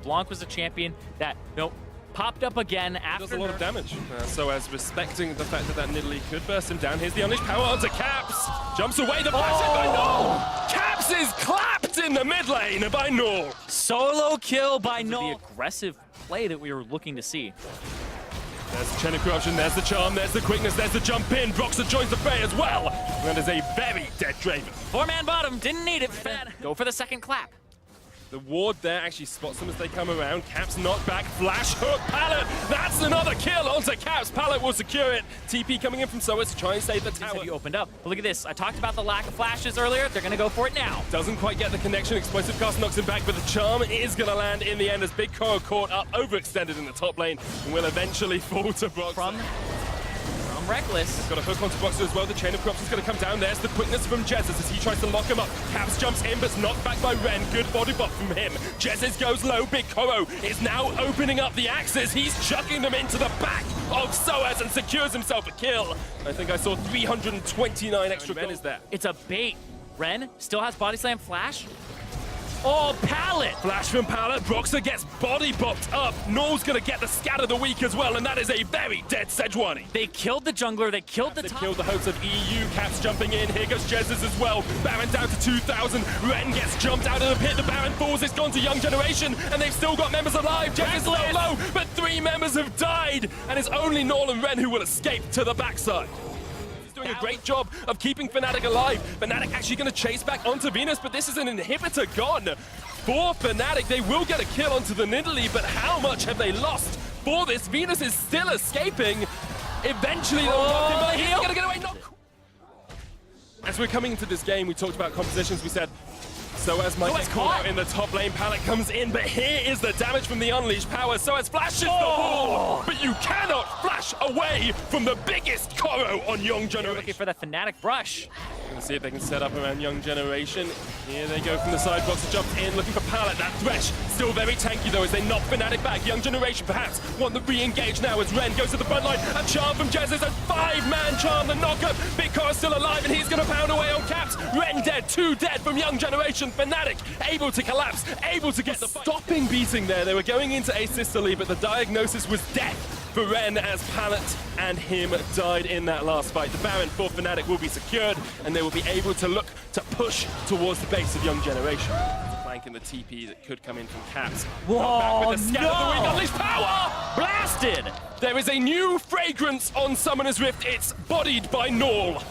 Blanc was a champion that, popped up again after. Does a lot of damage. So as respecting the fact that Nidalee could burst him down, here's the unleashed power onto Caps. Jumps away, the flash in by Null. Caps is clapped in the mid lane by Null. Solo kill by Null. The aggressive play that we were looking to see. There's the chain of corruption, there's the charm, there's the quickness, there's the jump in. Broxah joins the fray as well. That is a very dead Draven. 4-man bottom, didn't need it, Fed. Go for the second clap. The ward there actually spots them as they come around. Caps knocked back, flash hook, Pallet. That's another kill onto Caps. Pallet will secure it. TP coming in from Soas to try and save the tower. You opened up. But look at this. I talked about the lack of flashes earlier. They're going to go for it now. Doesn't quite get the connection. Explosive cast knocks him back, but the charm is going to land in the end as Big Koro caught up, overextended in the top lane, and will eventually fall to Broxah. From Reckless. Got a hook onto Broxah as well. The chain of corruption is going to come down. There's the quickness from Jesus as he tries to lock him up. Caps jumps in, but's knocked back by Ren. Good body buff from him. Jesus goes low. Big Koro is now opening up the axes. He's chucking them into the back of Soas and secures himself a kill. I think I saw 329 extra Ren is there. It's a bait. Ren still has body slam flash. Oh, Pallet! Flash from Pallet. Broxah gets body bopped up. Null's gonna get the scat of the week as well, and that is a very dead Sejuani. They killed the jungler, they killed the top. Killed the hopes of EU. Caps jumping in. Here goes Jesus as well. Baron down to 2,000. Ren gets jumped out of the pit. The Baron falls. It's gone to Young Generation, and they've still got members alive. Jesus is low, but 3 members have died, and it's only Null and Ren who will escape to the backside. Doing a great job of keeping Fnatic alive. Fnatic actually going to chase back onto Venus, but this is an inhibitor gone. For Fnatic, they will get a kill onto the Nidalee, but how much have they lost for this? Venus is still escaping. Eventually, they'll knock him, but he's going to get away. As we're coming into this game, we talked about compositions. We said, Soas might get caught out in the top lane. Pallet comes in, but here is the damage from the unleashed power. Soas flashes the wall, but you cannot flash away from the biggest Koro on Young Generation. Looking for the Fnatic brush. Gonna see if they can set up around Young Generation. Here they go from the side. Broxah jumps in, looking for Pallet. That Thresh still very tanky though as they knock Fnatic back. Young Generation perhaps want to re-engage now as Ren goes to the front line. A charm from Jesus, a 5-man charm. The knockup. Big Koro's still alive and he's gonna pound away on Caps. Ren dead, 2 dead from Young Generation. Fnatic able to collapse, able to get the stopping beating there. They were going into asystole, but the diagnosis was death for Ren as Pallet and him died in that last fight. The Baron for Fnatic will be secured and they will be able to look to push towards the base of Young Generation. Flank in the TP that could come in from Caps. Whoa, with the scat of the week, unleashed power! Blasted! There is a new fragrance on Summoner's Rift. It's bodied by Null.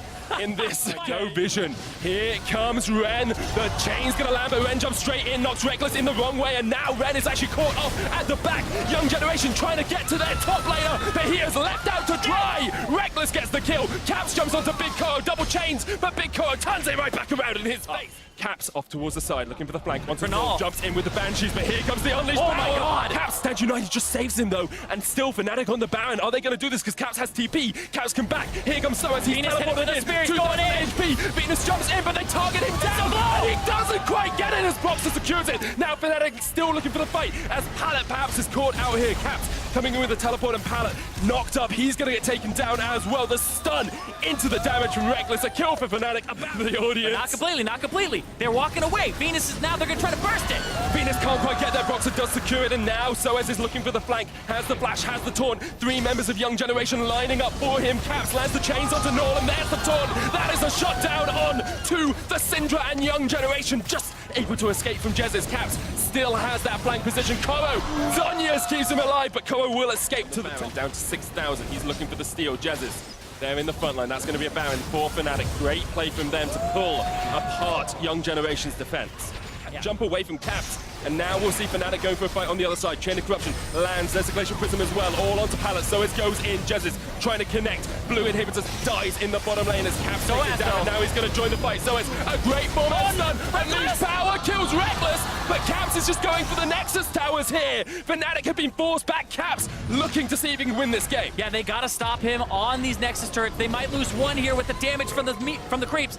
In this Go Vision. Here comes Ren. The chain's gonna land, but Ren jumps straight in, knocks Reckless in the wrong way, and now Ren is actually caught off at the back. Young Generation trying to get to their top laner, but he is left out to dry. Reckless gets the kill. Caps jumps onto Big Koro, double chains, but Big Koro turns it right back around in his face. Caps off towards the side, looking for the flank. Onto Null, jumps in with the Banshees, but here comes the unleashed power. My God! Caps stand united, just saves him though, and still Fnatic on the Baron. Are they going to do this? Because Caps has TP. Caps come back. Here comes Soas. He's teleported in. 2,000 HP. Venus jumps in, but they target him down. He doesn't quite get it as Broxah secures it. Now Fnatic still looking for the fight as Pallet perhaps is caught out here. Caps coming in with a teleport and Pallet knocked up. He's going to get taken down as well. The stun into the damage from Reckless. A kill for Fnatic. About the audience. Not completely, not completely. They're walking away. Venus is now, they're going to try to burst it. Venus can't quite get there. Broxah does secure it, and now Soas is looking for the flank. Has the flash, has the taunt. 3 members of Young Generation lining up for him. Caps lands the chains onto Null, and there's the taunt. That is a shot down on to the Syndra, and Young Generation just able to escape from Jesus. Caps still has that flank position. Koro, Zonius keeps him alive, but Koro will escape to the top. Down to 6,000. He's looking for the steal. Jesus. They're in the front line. That's going to be a Baron for Fnatic. Great play from them to pull apart Young Generation's defense. Jump away from Caps, and now we'll see Fnatic go for a fight on the other side. Chain of Corruption lands, there's a Glacial Prism as well, all onto Pallet. So it goes in, Jesus trying to connect. Blue Inhibitors dies in the bottom lane as Caps takes it down, and now he's going to join the fight. So it's a great bomb and stun. Unleashed power kills Reckless, but Caps is just going for the Nexus towers here. Fnatic have been forced back. Caps looking to see if he can win this game. Yeah, they got to stop him on these Nexus turrets. They might lose one here with the damage from the creeps.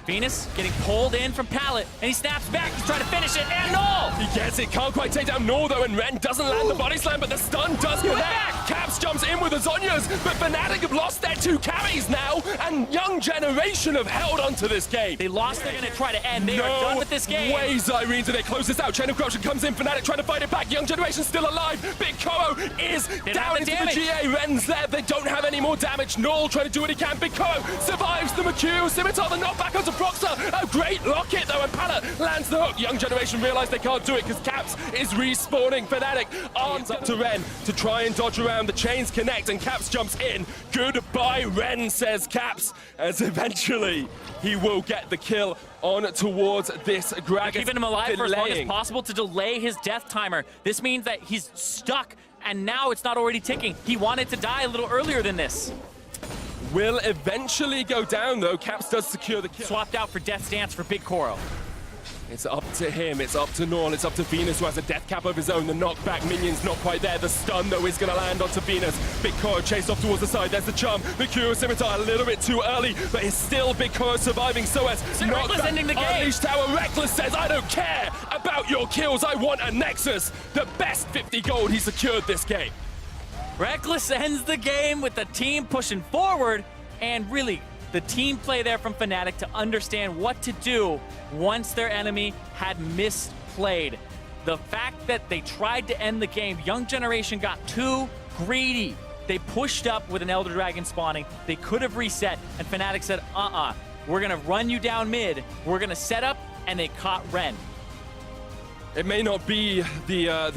Venus getting pulled in from Pallet, and he snaps back. He's trying to finish it, and Null! He gets it, can't quite take down Nor though, and Ren doesn't land the body slam, but the stun does connect. back. Caps jumps in with the Zhonya's, but Fnatic have lost their 2 carries now, and Young Generation have held onto this game. They lost, they're gonna try to end. They are done with this game. No way, Zyrene, do they close this out? Chain of Corruption comes in, Fnatic trying to fight it back. Young Generation still alive. Big Koro is down into the GA. Ren's there, they don't have any more damage. Null trying to do what he can. Big Koro survives the Mercurial Scimitar, the knockback onto Proxer. A great locket though, and Pallet lands the hook. Young Generation realize they can't do it because Caps is respawning. Fnatic arms up to Ren to try and dodge around. The chains connect and Caps jumps in. Goodbye, Ren, says Caps, as eventually he will get the kill on towards this Gragas. Keeping him alive for as long as possible to delay his death timer. This means that he's stuck, and now it's not already ticking. He wanted to die a little earlier than this. Will eventually go down though. Caps does secure the kill. Swapped out for Death's Dance for Big Koro. It's up to him, it's up to Norn, it's up to Venus, who has a death cap of his own. The knockback minion's not quite there. The stun, though, is going to land onto Venus. Big Koro chased off towards the side. There's the charm. Mercurial Scimitar a little bit too early, but it's still Big Koro surviving. So as Reckless ending the game. Unleashed Tower. Reckless says, I don't care about your kills. I want a Nexus. The best 50 gold he secured this game. Reckless ends the game with the team pushing forward, and really the team play there from Fnatic to understand what to do once their enemy had misplayed. The fact that they tried to end the game, Young Generation got too greedy. They pushed up with an Elder Dragon spawning. They could have reset, and Fnatic said, we're gonna run you down mid. We're gonna set up, and they caught Ren. It may not be the